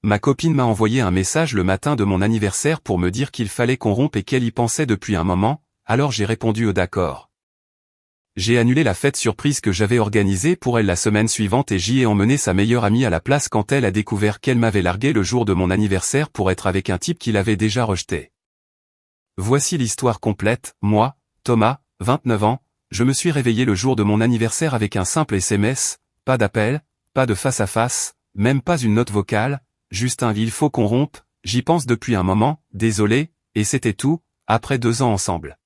Ma copine m'a envoyé un message le matin de mon anniversaire pour me dire qu'il fallait qu'on rompe et qu'elle y pensait depuis un moment, alors j'ai répondu au d'accord. J'ai annulé la fête surprise que j'avais organisée pour elle la semaine suivante et j'y ai emmené sa meilleure amie à la place quand elle a découvert qu'elle m'avait largué le jour de mon anniversaire pour être avec un type qui l'avait déjà rejeté. Voici l'histoire complète. Moi, Thomas, 29 ans, je me suis réveillé le jour de mon anniversaire avec un simple SMS, pas d'appel, pas de face-à-face, même pas une note vocale, juste un « il faut qu'on rompe, j'y pense depuis un moment, désolé », et c'était tout, après 2 ans ensemble.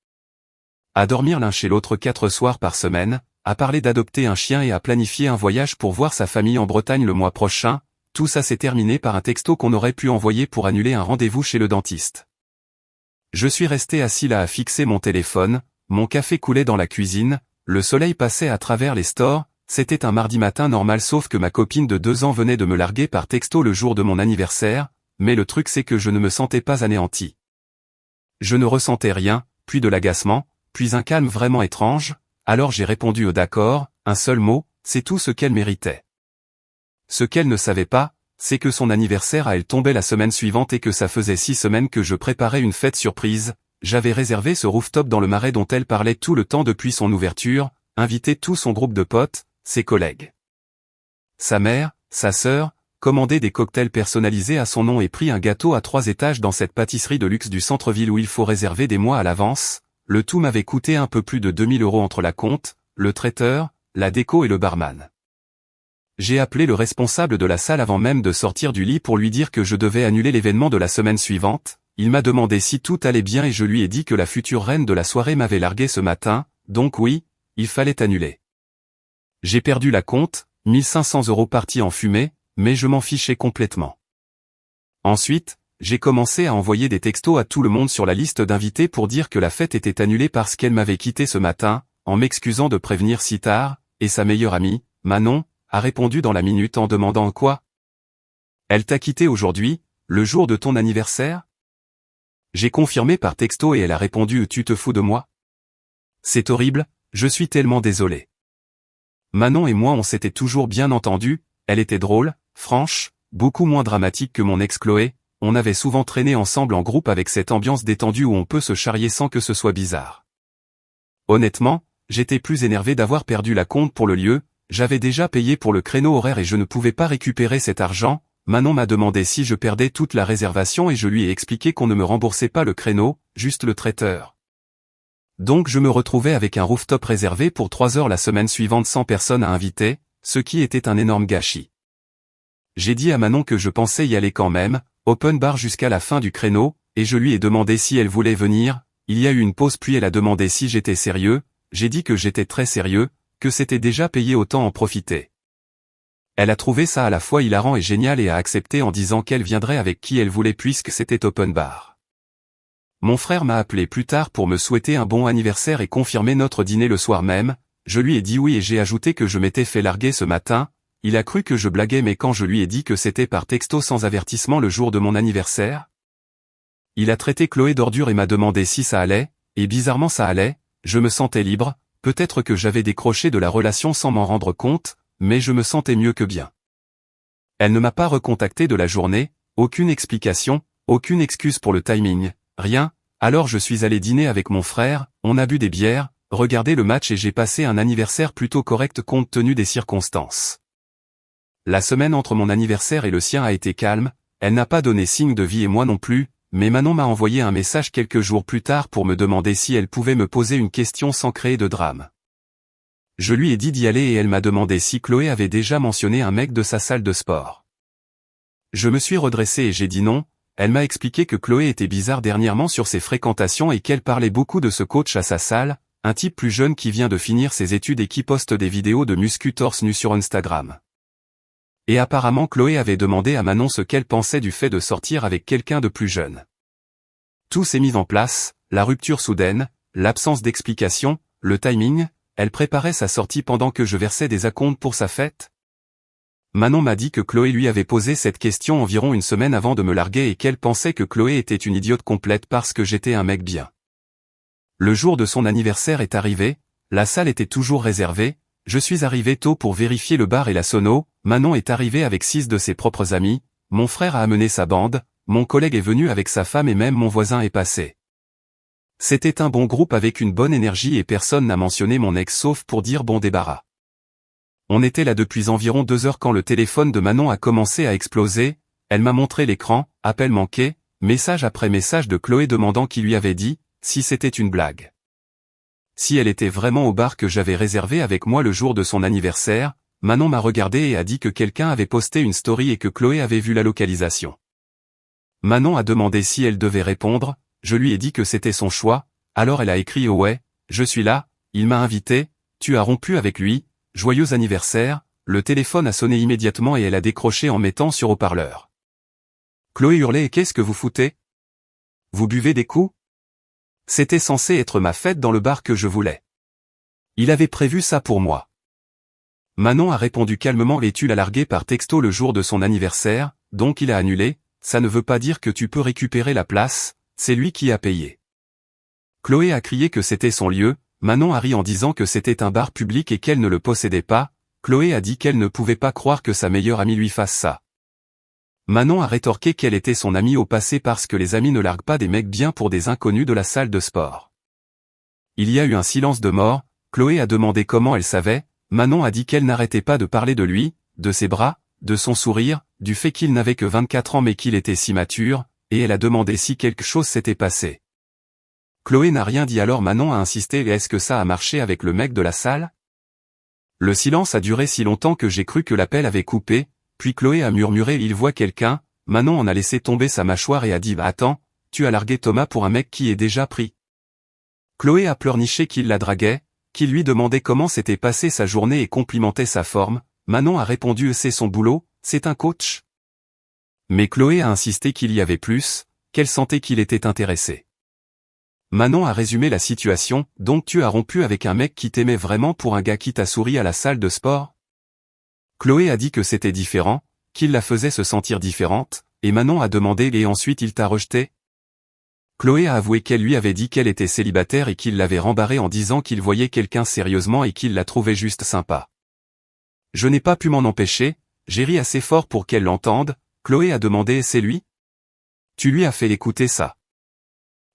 À dormir l'un chez l'autre 4 soirs par semaine, à parler d'adopter un chien et à planifier un voyage pour voir sa famille en Bretagne le mois prochain, tout ça s'est terminé par un texto qu'on aurait pu envoyer pour annuler un rendez-vous chez le dentiste. Je suis resté assis là à fixer mon téléphone, mon café coulait dans la cuisine, le soleil passait à travers les stores, c'était un mardi matin normal sauf que ma copine de 2 ans venait de me larguer par texto le jour de mon anniversaire, mais le truc c'est que je ne me sentais pas anéanti. Je ne ressentais rien, puis de l'agacement, puis un calme vraiment étrange, alors j'ai répondu au d'accord, un seul mot, c'est tout ce qu'elle méritait. Ce qu'elle ne savait pas, c'est que son anniversaire à elle tombait la semaine suivante et que ça faisait 6 semaines que je préparais une fête surprise, j'avais réservé ce rooftop dans le Marais dont elle parlait tout le temps depuis son ouverture, invité tout son groupe de potes, ses collègues. Sa mère, sa sœur, commandé des cocktails personnalisés à son nom et pris un gâteau à 3 étages dans cette pâtisserie de luxe du centre-ville où il faut réserver des mois à l'avance. Le tout m'avait coûté un peu plus de 2000 € entre la compte, le traiteur, la déco et le barman. J'ai appelé le responsable de la salle avant même de sortir du lit pour lui dire que je devais annuler l'événement de la semaine suivante. Il m'a demandé si tout allait bien et je lui ai dit que la future reine de la soirée m'avait largué ce matin, donc oui, il fallait annuler. J'ai perdu la compte, 1500 € partis en fumée, mais je m'en fichais complètement. Ensuite, j'ai commencé à envoyer des textos à tout le monde sur la liste d'invités pour dire que la fête était annulée parce qu'elle m'avait quitté ce matin, en m'excusant de prévenir si tard, et sa meilleure amie, Manon, a répondu dans la minute en demandant quoi ? Elle t'a quitté aujourd'hui, le jour de ton anniversaire ? J'ai confirmé par texto et elle a répondu « Tu te fous de moi ? C'est horrible, je suis tellement désolé. » Manon et moi on s'était toujours bien entendus, elle était drôle, franche, beaucoup moins dramatique que mon ex Chloé. On avait souvent traîné ensemble en groupe avec cette ambiance détendue où on peut se charrier sans que ce soit bizarre. Honnêtement, j'étais plus énervé d'avoir perdu la compte pour le lieu, j'avais déjà payé pour le créneau horaire et je ne pouvais pas récupérer cet argent. Manon m'a demandé si je perdais toute la réservation et je lui ai expliqué qu'on ne me remboursait pas le créneau, juste le traiteur. Donc je me retrouvais avec un rooftop réservé pour 3 heures la semaine suivante sans personne à inviter, ce qui était un énorme gâchis. J'ai dit à Manon que je pensais y aller quand même, open bar jusqu'à la fin du créneau, et je lui ai demandé si elle voulait venir. Il y a eu une pause puis elle a demandé si j'étais sérieux, j'ai dit que j'étais très sérieux, que c'était déjà payé autant en profiter. Elle a trouvé ça à la fois hilarant et génial et a accepté en disant qu'elle viendrait avec qui elle voulait puisque c'était open bar. Mon frère m'a appelé plus tard pour me souhaiter un bon anniversaire et confirmer notre dîner le soir même, je lui ai dit oui et j'ai ajouté que je m'étais fait larguer ce matin. Il a cru que je blaguais mais quand je lui ai dit que c'était par texto sans avertissement le jour de mon anniversaire, il a traité Chloé d'ordure et m'a demandé si ça allait, et bizarrement ça allait, je me sentais libre, peut-être que j'avais décroché de la relation sans m'en rendre compte, mais je me sentais mieux que bien. Elle ne m'a pas recontacté de la journée, aucune explication, aucune excuse pour le timing, rien, alors je suis allé dîner avec mon frère, on a bu des bières, regardé le match et j'ai passé un anniversaire plutôt correct compte tenu des circonstances. La semaine entre mon anniversaire et le sien a été calme, elle n'a pas donné signe de vie et moi non plus, mais Manon m'a envoyé un message quelques jours plus tard pour me demander si elle pouvait me poser une question sans créer de drame. Je lui ai dit d'y aller et elle m'a demandé si Chloé avait déjà mentionné un mec de sa salle de sport. Je me suis redressé et j'ai dit non, elle m'a expliqué que Chloé était bizarre dernièrement sur ses fréquentations et qu'elle parlait beaucoup de ce coach à sa salle, un type plus jeune qui vient de finir ses études et qui poste des vidéos de muscu torse nu sur Instagram. Et apparemment Chloé avait demandé à Manon ce qu'elle pensait du fait de sortir avec quelqu'un de plus jeune. Tout s'est mis en place, la rupture soudaine, l'absence d'explication, le timing, elle préparait sa sortie pendant que je versais des acomptes pour sa fête. Manon m'a dit que Chloé lui avait posé cette question environ une semaine avant de me larguer et qu'elle pensait que Chloé était une idiote complète parce que j'étais un mec bien. Le jour de son anniversaire est arrivé, la salle était toujours réservée, je suis arrivé tôt pour vérifier le bar et la sono, Manon est arrivée avec 6 de ses propres amis, mon frère a amené sa bande, mon collègue est venu avec sa femme et même mon voisin est passé. C'était un bon groupe avec une bonne énergie et personne n'a mentionné mon ex sauf pour dire bon débarras. On était là depuis environ 2 heures quand le téléphone de Manon a commencé à exploser, elle m'a montré l'écran, appel manqué, message après message de Chloé demandant qui lui avait dit, si c'était une blague. Si elle était vraiment au bar que j'avais réservé avec moi le jour de son anniversaire, Manon m'a regardé et a dit que quelqu'un avait posté une story et que Chloé avait vu la localisation. Manon a demandé si elle devait répondre, je lui ai dit que c'était son choix, alors elle a écrit oh ouais, je suis là, il m'a invité, tu as rompu avec lui, joyeux anniversaire, le téléphone a sonné immédiatement et elle a décroché en mettant sur haut-parleur. Chloé hurlait qu'est-ce que vous foutez? Vous buvez des coups? C'était censé être ma fête dans le bar que je voulais. Il avait prévu ça pour moi. Manon a répondu calmement et tu l'as largué par texto le jour de son anniversaire, donc il a annulé, ça ne veut pas dire que tu peux récupérer la place, c'est lui qui a payé. Chloé a crié que c'était son lieu, Manon a ri en disant que c'était un bar public et qu'elle ne le possédait pas, Chloé a dit qu'elle ne pouvait pas croire que sa meilleure amie lui fasse ça. Manon a rétorqué qu'elle était son amie au passé parce que les amis ne larguent pas des mecs bien pour des inconnus de la salle de sport. Il y a eu un silence de mort, Chloé a demandé comment elle savait, Manon a dit qu'elle n'arrêtait pas de parler de lui, de ses bras, de son sourire, du fait qu'il n'avait que 24 ans mais qu'il était si mature, et elle a demandé si quelque chose s'était passé. Chloé n'a rien dit alors Manon a insisté et est-ce que ça a marché avec le mec de la salle? Le silence a duré si longtemps que j'ai cru que l'appel avait coupé, puis Chloé a murmuré il voit quelqu'un, Manon en a laissé tomber sa mâchoire et a dit attends, tu as largué Thomas pour un mec qui est déjà pris. Chloé a pleurniché qu'il la draguait, qu'il lui demandait comment s'était passée sa journée et complimentait sa forme, Manon a répondu c'est son boulot, c'est un coach. Mais Chloé a insisté qu'il y avait plus, qu'elle sentait qu'il était intéressé. Manon a résumé la situation, donc tu as rompu avec un mec qui t'aimait vraiment pour un gars qui t'a souri à la salle de sport? Chloé a dit que c'était différent, qu'il la faisait se sentir différente, et Manon a demandé et ensuite il t'a rejeté? Chloé a avoué qu'elle lui avait dit qu'elle était célibataire et qu'il l'avait rembarré en disant qu'il voyait quelqu'un sérieusement et qu'il la trouvait juste sympa. Je n'ai pas pu m'en empêcher, j'ai ri assez fort pour qu'elle l'entende, Chloé a demandé c'est lui? Tu lui as fait écouter ça?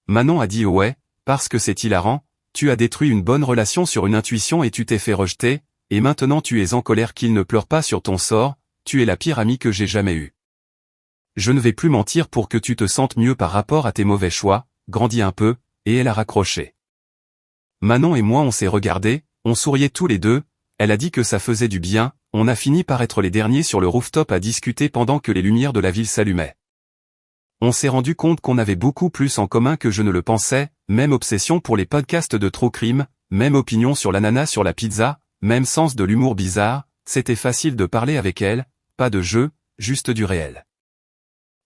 Manon a dit ouais, parce que c'est hilarant, tu as détruit une bonne relation sur une intuition et tu t'es fait rejeter, et maintenant tu es en colère qu'il ne pleure pas sur ton sort, tu es la pire amie que j'ai jamais eue. Je ne vais plus mentir pour que tu te sentes mieux par rapport à tes mauvais choix, grandis un peu, et elle a raccroché. Manon et moi on s'est regardés, on souriait tous les deux, elle a dit que ça faisait du bien, on a fini par être les derniers sur le rooftop à discuter pendant que les lumières de la ville s'allumaient. On s'est rendu compte qu'on avait beaucoup plus en commun que je ne le pensais, même obsession pour les podcasts de true crime, même opinion sur l'ananas sur la pizza, même sens de l'humour bizarre, c'était facile de parler avec elle, pas de jeu, juste du réel.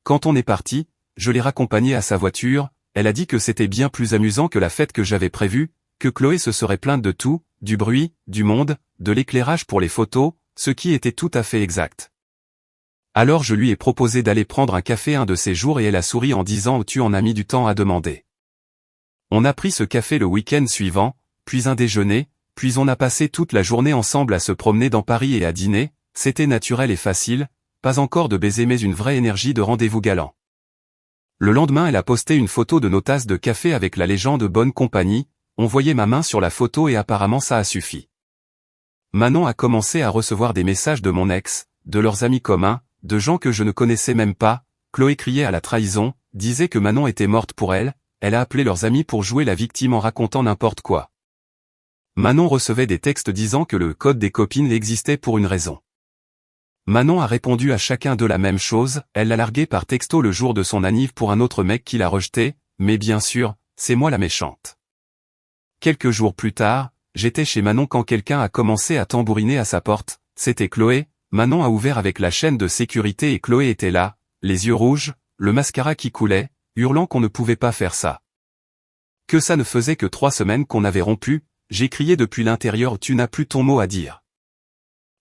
Quand on est parti, je l'ai raccompagnée à sa voiture, elle a dit que c'était bien plus amusant que la fête que j'avais prévue, que Chloé se serait plainte de tout, du bruit, du monde, de l'éclairage pour les photos, ce qui était tout à fait exact. Alors je lui ai proposé d'aller prendre un café un de ces jours et elle a souri en disant tu en as mis du temps à demander. On a pris ce café le week-end suivant, puis un déjeuner, puis on a passé toute la journée ensemble à se promener dans Paris et à dîner, c'était naturel et facile, pas encore de baiser mais une vraie énergie de rendez-vous galant. Le lendemain elle a posté une photo de nos tasses de café avec la légende bonne compagnie, on voyait ma main sur la photo et apparemment ça a suffi. Manon a commencé à recevoir des messages de mon ex, de leurs amis communs, de gens que je ne connaissais même pas, Chloé criait à la trahison, disait que Manon était morte pour elle, elle a appelé leurs amis pour jouer la victime en racontant n'importe quoi. Manon recevait des textes disant que le code des copines existait pour une raison. Manon a répondu à chacun de la même chose, elle l'a largué par texto le jour de son anniv pour un autre mec qui l'a rejeté, mais bien sûr, c'est moi la méchante. Quelques jours plus tard, j'étais chez Manon quand quelqu'un a commencé à tambouriner à sa porte, c'était Chloé. Manon a ouvert avec la chaîne de sécurité et Chloé était là, les yeux rouges, le mascara qui coulait, hurlant qu'on ne pouvait pas faire ça. Que ça ne faisait que 3 semaines qu'on avait rompu, j'ai crié depuis l'intérieur tu n'as plus ton mot à dire.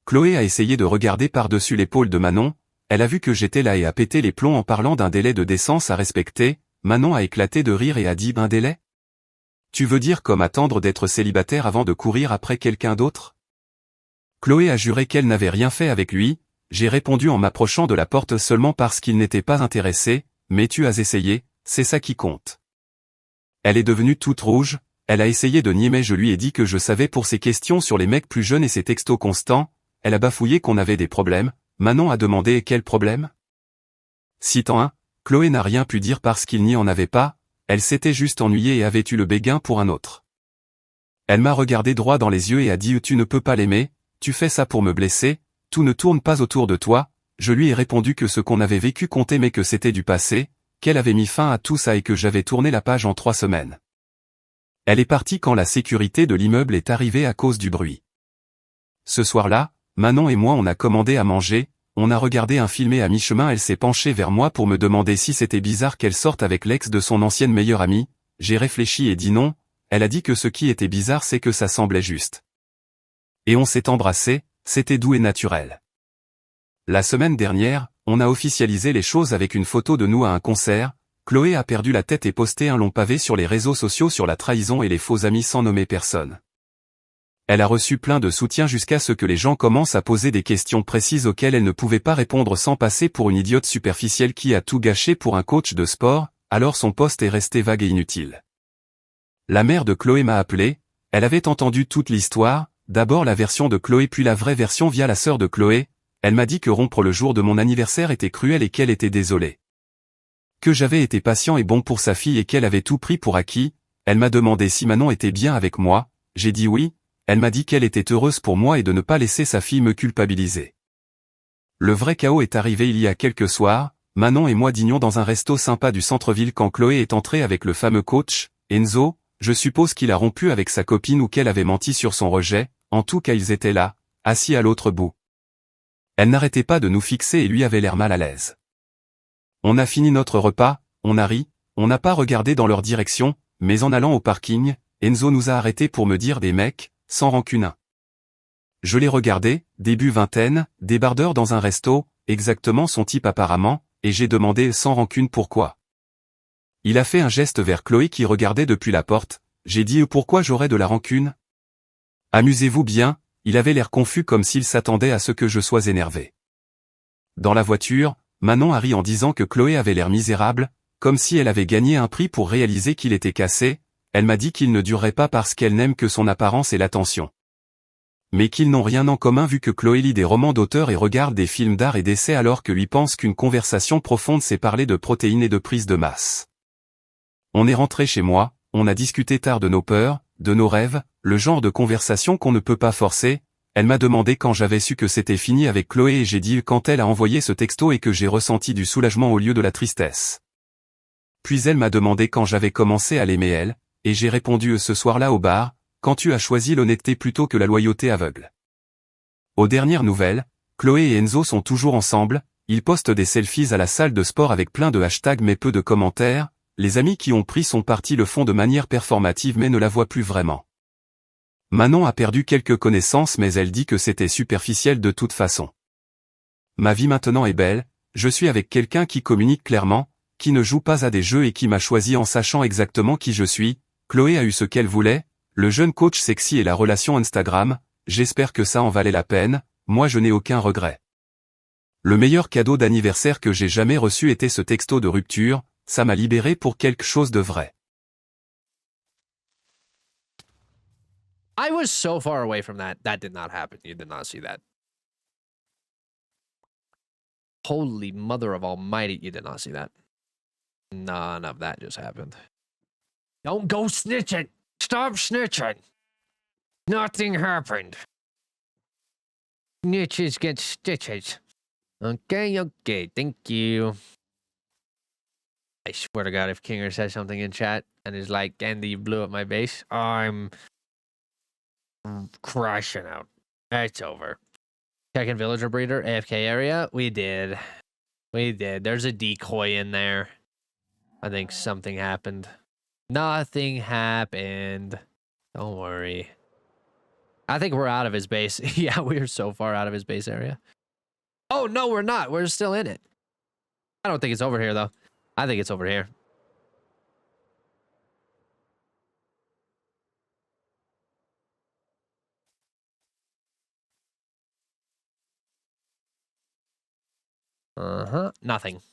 Chloé a essayé de regarder par-dessus l'épaule de Manon, elle a vu que j'étais là et a pété les plombs en parlant d'un délai de décence à respecter, Manon a éclaté de rire et a dit un délai? Tu veux dire comme attendre d'être célibataire avant de courir après quelqu'un d'autre? Chloé a juré qu'elle n'avait rien fait avec lui, J'ai répondu en m'approchant de la porte seulement parce qu'il n'était pas intéressé, mais tu as essayé, c'est ça qui compte. Elle est devenue toute rouge, elle a essayé de nier mais je lui ai dit que je savais pour ses questions sur les mecs plus jeunes et ses textos constants, elle a bafouillé qu'on avait des problèmes, Manon a demandé quel problème? Citant 1, Chloé n'a rien pu dire parce qu'il n'y en avait pas, elle s'était juste ennuyée et avait eu le béguin pour un autre. Elle m'a regardé droit dans les yeux et a dit tu ne peux pas l'aimer, tu fais ça pour me blesser, tout ne tourne pas autour de toi, je lui ai répondu que ce qu'on avait vécu comptait mais que c'était du passé, qu'elle avait mis fin à tout ça et que j'avais tourné la page en 3 semaines. Elle est partie quand la sécurité de l'immeuble est arrivée à cause du bruit. Ce soir-là, Manon et moi on a commandé à manger, on a regardé un film et à mi-chemin elle s'est penchée vers moi pour me demander si c'était bizarre qu'elle sorte avec l'ex de son ancienne meilleure amie, j'ai réfléchi et dit non, elle a dit que ce qui était bizarre c'est que ça semblait juste. Et on s'est embrassé, c'était doux et naturel. La semaine dernière, on a officialisé les choses avec une photo de nous à un concert, Chloé a perdu la tête et posté un long pavé sur les réseaux sociaux sur la trahison et les faux amis sans nommer personne. Elle a reçu plein de soutien jusqu'à ce que les gens commencent à poser des questions précises auxquelles elle ne pouvait pas répondre sans passer pour une idiote superficielle qui a tout gâché pour un coach de sport, alors son poste est resté vague et inutile. La mère de Chloé m'a appelé, elle avait entendu toute l'histoire, d'abord la version de Chloé puis la vraie version via la sœur de Chloé, elle m'a dit que rompre le jour de mon anniversaire était cruel et qu'elle était désolée. Que j'avais été patient et bon pour sa fille et qu'elle avait tout pris pour acquis, elle m'a demandé si Manon était bien avec moi, j'ai dit oui, elle m'a dit qu'elle était heureuse pour moi et de ne pas laisser sa fille me culpabiliser. Le vrai chaos est arrivé il y a quelques soirs, Manon et moi dînions dans un resto sympa du centre-ville quand Chloé est entrée avec le fameux coach, Enzo, je suppose qu'il a rompu avec sa copine ou qu'elle avait menti sur son rejet, en tout cas ils étaient là, assis à l'autre bout. Elle n'arrêtait pas de nous fixer et lui avait l'air mal à l'aise. On a fini notre repas, on a ri, on n'a pas regardé dans leur direction, mais en allant au parking, Enzo nous a arrêtés pour me dire des mecs, sans rancune. Je l'ai regardé, début vingtaine, débardeur dans un resto, exactement son type apparemment, et j'ai demandé sans rancune pourquoi. Il a fait un geste vers Chloé qui regardait depuis la porte, j'ai dit pourquoi j'aurais de la rancune? Amusez-vous bien, il avait l'air confus comme s'il s'attendait à ce que je sois énervé. Dans la voiture, Manon a ri en disant que Chloé avait l'air misérable, comme si elle avait gagné un prix pour réaliser qu'il était cassé, elle m'a dit qu'il ne durerait pas parce qu'elle n'aime que son apparence et l'attention. Mais qu'ils n'ont rien en commun vu que Chloé lit des romans d'auteur et regarde des films d'art et d'essai alors que lui pense qu'une conversation profonde c'est parler de protéines et de prise de masse. On est rentré chez moi, on a discuté tard de nos peurs, de nos rêves, le genre de conversation qu'on ne peut pas forcer. Elle m'a demandé quand j'avais su que c'était fini avec Chloé et j'ai dit quand elle a envoyé ce texto et que j'ai ressenti du soulagement au lieu de la tristesse. Puis elle m'a demandé quand j'avais commencé à l'aimer elle, et j'ai répondu ce soir-là au bar, quand tu as choisi l'honnêteté plutôt que la loyauté aveugle. Aux dernières nouvelles, Chloé et Enzo sont toujours ensemble, ils postent des selfies à la salle de sport avec plein de hashtags mais peu de commentaires, les amis qui ont pris son parti le font de manière performative mais ne la voient plus vraiment. Manon a perdu quelques connaissances mais elle dit que c'était superficiel de toute façon. Ma vie maintenant est belle, je suis avec quelqu'un qui communique clairement, qui ne joue pas à des jeux et qui m'a choisi en sachant exactement qui je suis. Chloé a eu ce qu'elle voulait, le jeune coach sexy et la relation Instagram, j'espère que ça en valait la peine, moi je n'ai aucun regret. Le meilleur cadeau d'anniversaire que j'ai jamais reçu était ce texto de rupture, ça m'a libéré pour quelque chose de vrai. I was so far away from that. That did not happen. You did not see that. Holy mother of almighty, you did not see that. None of that just happened. Don't go snitching. Stop snitching. Nothing happened. Snitches get stitches. Okay, thank you. I swear to God, if Kinger says something in chat and is like, Andy, you blew up my base, I'm crashing out. It's over. Checking villager breeder, AFK area. We did. There's a decoy in there. I think something happened. Nothing happened. Don't worry. I think we're out of his base. Yeah, we're so far out of his base area. Oh, no, we're not. We're still in it. I don't think it's over here, though. I think it's over here. Nothing. It's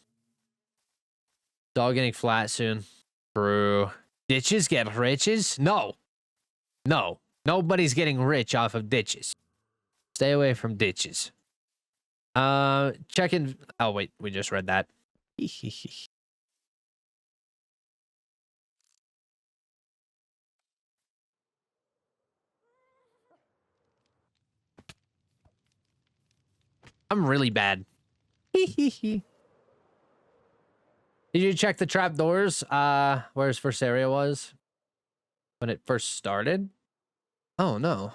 all getting flat soon. True. Ditches get riches? No. No. Nobody's getting rich off of ditches. Stay away from ditches. Checking. Oh, wait. We just read that. I'm really bad. Did you check the trapdoors? Where his first area was? When it first started? Oh, no.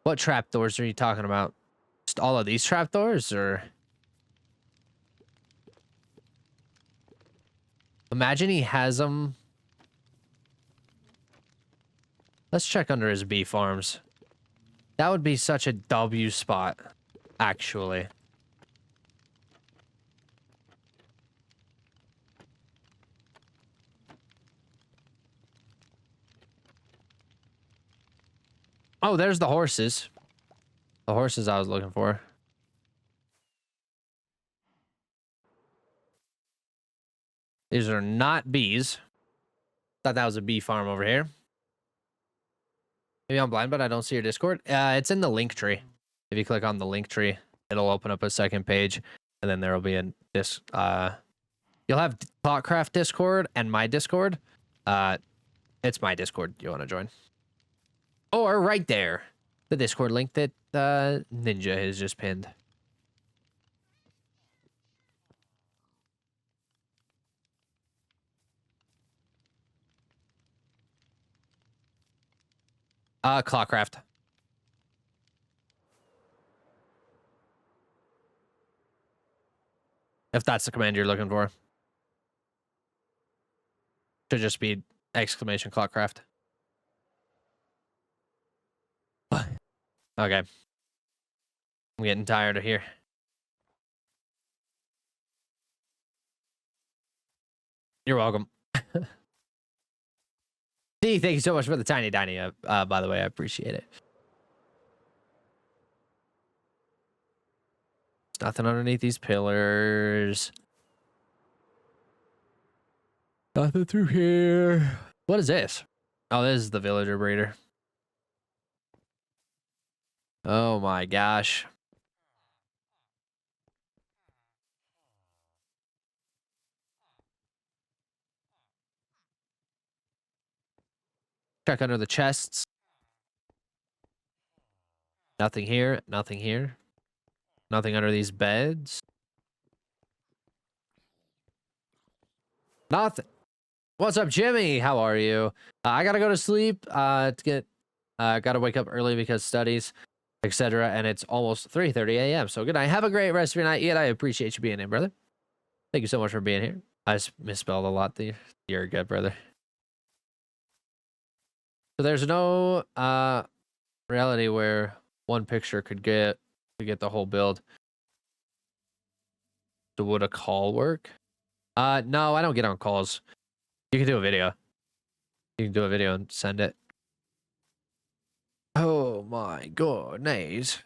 What trapdoors are you talking about? Just all of these trapdoors, or? Imagine he has them. Let's check under his bee farms. That would be such a W spot, actually. Oh, there's the horses. The horses I was looking for. These are not bees. Thought that was a bee farm over here. Maybe I'm blind, but I don't see your Discord. It's in the link tree. If you click on the link tree, it'll open up a second page, and then there will be you'll have Thoughtcraft Discord and my Discord. It's my Discord you want to join. Or right there, the Discord link that Ninja has just pinned. Clawcraft. If that's the command you're looking for. Should just be exclamation Clawcraft. Okay. I'm getting tired of here. You're welcome. D, thank you so much for the tiny diny. By the way, I appreciate it. There's nothing underneath these pillars. Nothing through here. What is this? Oh, this is the villager breeder. Oh my gosh. Check under the chests. Nothing here. Nothing here. Nothing under these beds. Nothing. What's up, Jimmy? How are you? I gotta go to sleep. Gotta wake up early because studies, etc. And it's almost 3:30 a.m. So good night. Have a great rest of your night. Yet I appreciate you being in, brother. Thank you so much for being here. I misspelled a lot there. You're good, brother. So there's no reality where one picture could get the whole build. So would a call work? No, I don't get on calls. You can do a video. You can do a video and send it. Oh my goodness.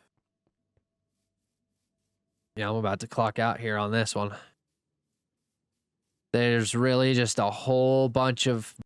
Yeah, I'm about to clock out here on this one. There's really just a whole bunch of